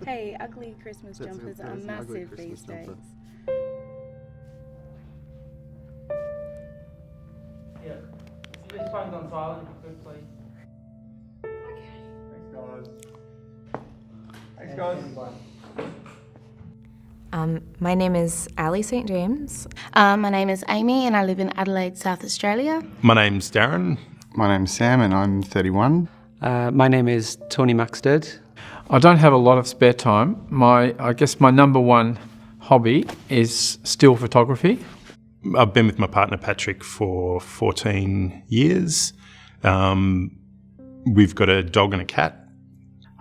Hey, ugly Christmas That's jumpers a- are that's an ugly massive Christmas these jumper. days. Yeah. See this phone's on silent, if you could please. Thanks, guys. My name is Ali St. James. My name is Amy and I live in Adelaide, South Australia. My name's Darren. My name's Sam and I'm 31. My name is Tony Maxted. I don't have a lot of spare time. I guess my number one hobby is still photography. I've been with my partner Patrick for 14 years. We've got a dog and a cat.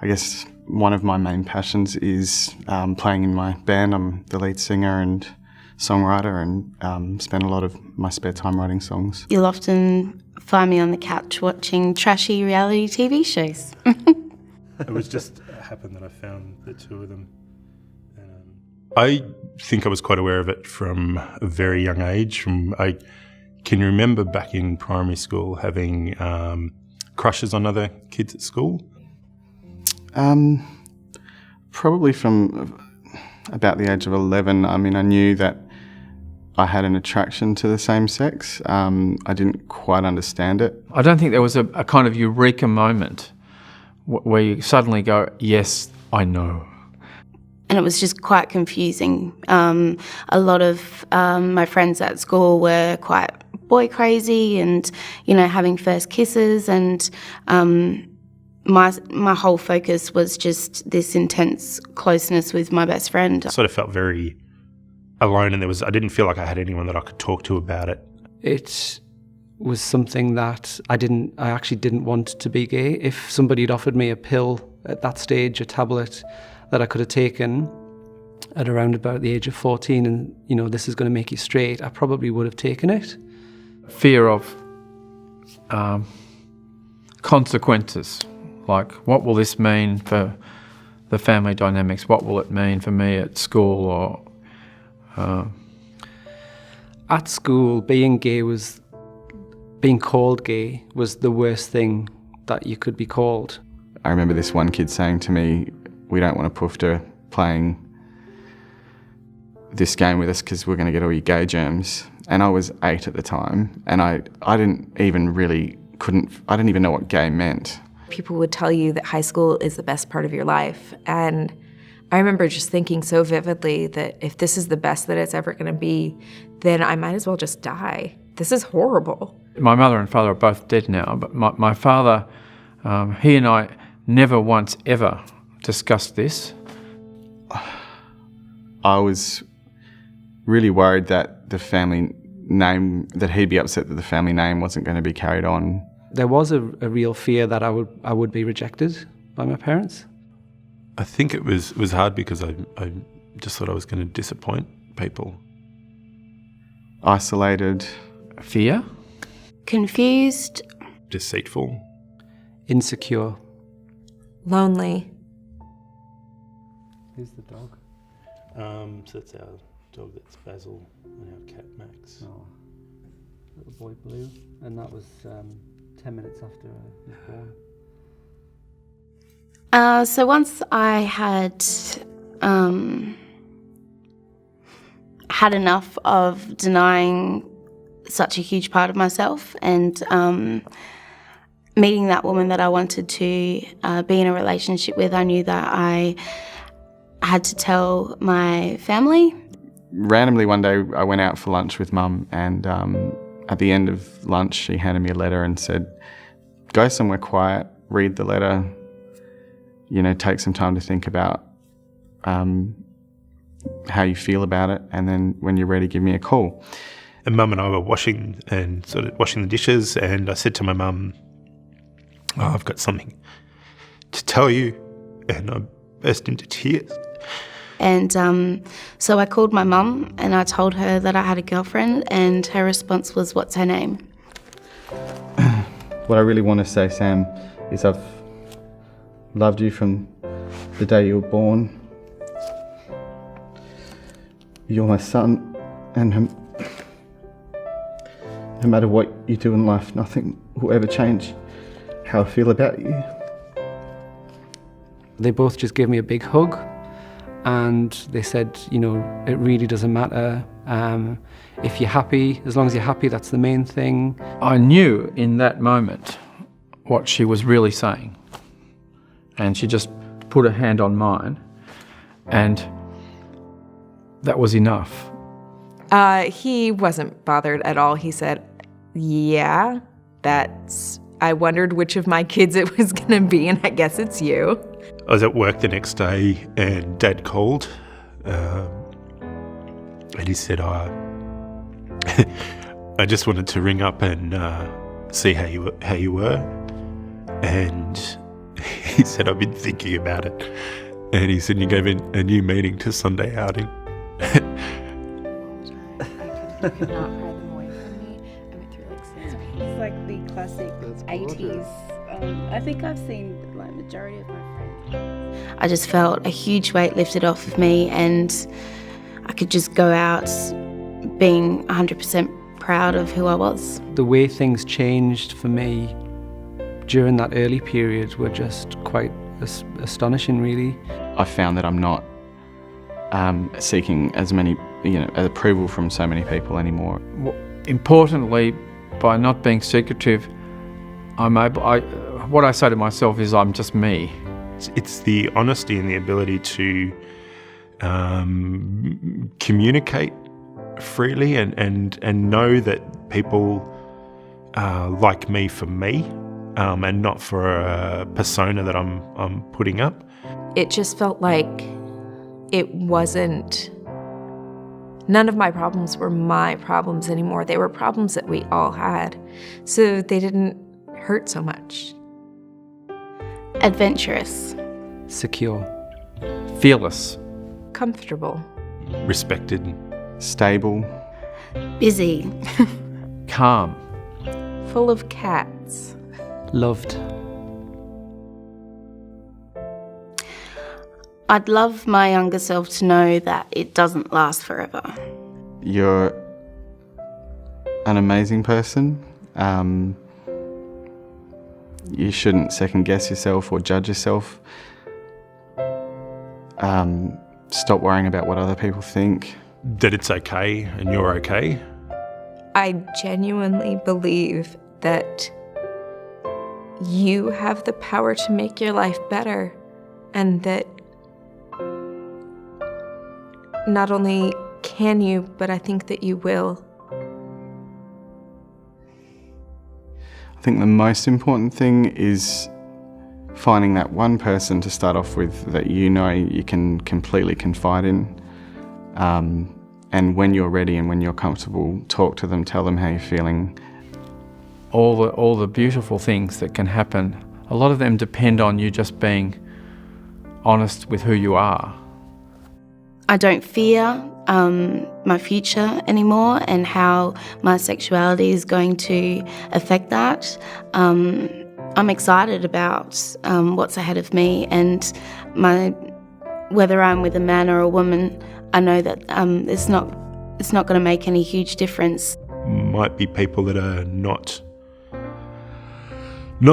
I guess one of my main passions is playing in my band. I'm the lead singer and songwriter and spend a lot of my spare time writing songs. You'll often find me on the couch watching trashy reality TV shows. It was just happened that I found the two of them. I think I was quite aware of it from a very young age. I can remember back in primary school having crushes on other kids at school. Probably from about the age of 11. I mean, I knew that I had an attraction to the same sex. I didn't quite understand it. I don't think there was a kind of eureka moment where you suddenly go, yes, I know. And it was just quite confusing. A lot of my friends at school were quite boy crazy and, having first kisses, and my whole focus was just this intense closeness with my best friend. I sort of felt very alone, and I didn't feel like I had anyone that I could talk to about it. It was something that I actually didn't want to be gay. If somebody had offered me a pill at that stage, a tablet that I could have taken at around about the age of 14 and, this is going to make you straight, I probably would have taken it. Fear of consequences, like what will this mean for the family dynamics? What will it mean for me at school? Or At school, being called gay was the worst thing that you could be called. I remember this one kid saying to me, "We don't want a poofter playing this game with us because we're going to get all your gay germs." And I was 8 at the time, and I didn't even know what gay meant. People would tell you that high school is the best part of your life. And I remember just thinking so vividly that if this is the best that it's ever going to be, then I might as well just die. This is horrible. my mother and father are both dead now, but my father, he and I never once ever discussed this. I was really worried that the family name, that he'd be upset that the family name wasn't going to be carried on. There was a real fear that I would be rejected by my parents. I think it was hard because I just thought I was going to disappoint people. Isolated. Fear? Confused. Deceitful. Insecure. Lonely. Who's the dog? So that's our dog, that's Basil, and our cat Max. Oh, little boy Blue. And that was 10 minutes after I was born. So once I had had enough of denying such a huge part of myself and meeting that woman that I wanted to be in a relationship with, I knew that I had to tell my family. Randomly one day I went out for lunch with Mum, and at the end of lunch she handed me a letter and said, "Go somewhere quiet, read the letter, take some time to think about how you feel about it, and then when you're ready, give me a call." And Mum and I were washing the dishes, and I said to my mum, "Oh, I've got something to tell you," and I burst into tears. And so I called my mum and I told her that I had a girlfriend, and her response was, "What's her name?" What I really want to say, Sam, is I've loved you from the day you were born. You're my son, and no matter what you do in life, nothing will ever change how I feel about you. They both just gave me a big hug, and they said, you know, it really doesn't matter. If you're happy, as long as you're happy, that's the main thing. I knew in that moment what she was really saying. And she just put her hand on mine, and that was enough. He wasn't bothered at all. He said, yeah, I wondered which of my kids it was going to be, and I guess it's you. I was at work the next day and Dad called and he said, I just wanted to ring up and see how you were. And he said, I've been thinking about it. And he said, you gave a new meaning to Sunday outing. You could not pry them away from me. I went through like 6 weeks. It's like the classic 80s. I think I've seen like majority of my friends. I just felt a huge weight lifted off of me, and I could just go out being 100% proud of who I was. The way things changed for me during that early period were just quite astonishing, really. I found that I'm not seeking as many, approval from so many people anymore. Importantly, by not being secretive, what I say to myself is I'm just me. It's the honesty and the ability to communicate freely and know that people like me for me and not for a persona that I'm putting up. It just felt like it wasn't, none of my problems were my problems anymore. They were problems that we all had. So they didn't hurt so much. Adventurous. Secure. Fearless. Comfortable. Respected. Stable. Busy. Calm. Full of cats. Loved. I'd love my younger self to know that it doesn't last forever. You're an amazing person. You shouldn't second guess yourself or judge yourself. Stop worrying about what other people think. That it's okay and you're okay. I genuinely believe that you have the power to make your life better, and that not only can you, but I think that you will. I think the most important thing is finding that one person to start off with that you can completely confide in. And when you're ready and when you're comfortable, talk to them, tell them how you're feeling. All the beautiful things that can happen, a lot of them depend on you just being honest with who you are. I don't fear my future anymore and how my sexuality is going to affect that. I'm excited about what's ahead of me, and whether I'm with a man or a woman, I know that it's not going to make any huge difference. Might be people that are not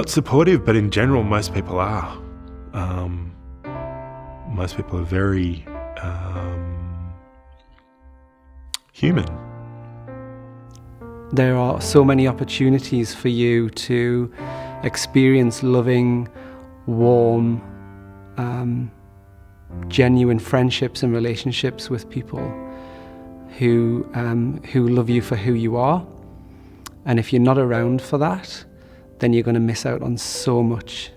supportive, but in general, most people are. Most people are very human. There are so many opportunities for you to experience loving, warm, genuine friendships and relationships with people who love you for who you are. And if you're not around for that, then you're going to miss out on so much.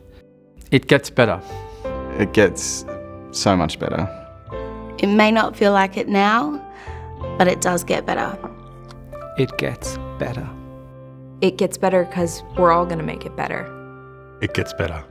It gets better. It gets so much better. It may not feel like it now, but it does get better. It gets better. It gets better because we're all going to make it better. It gets better.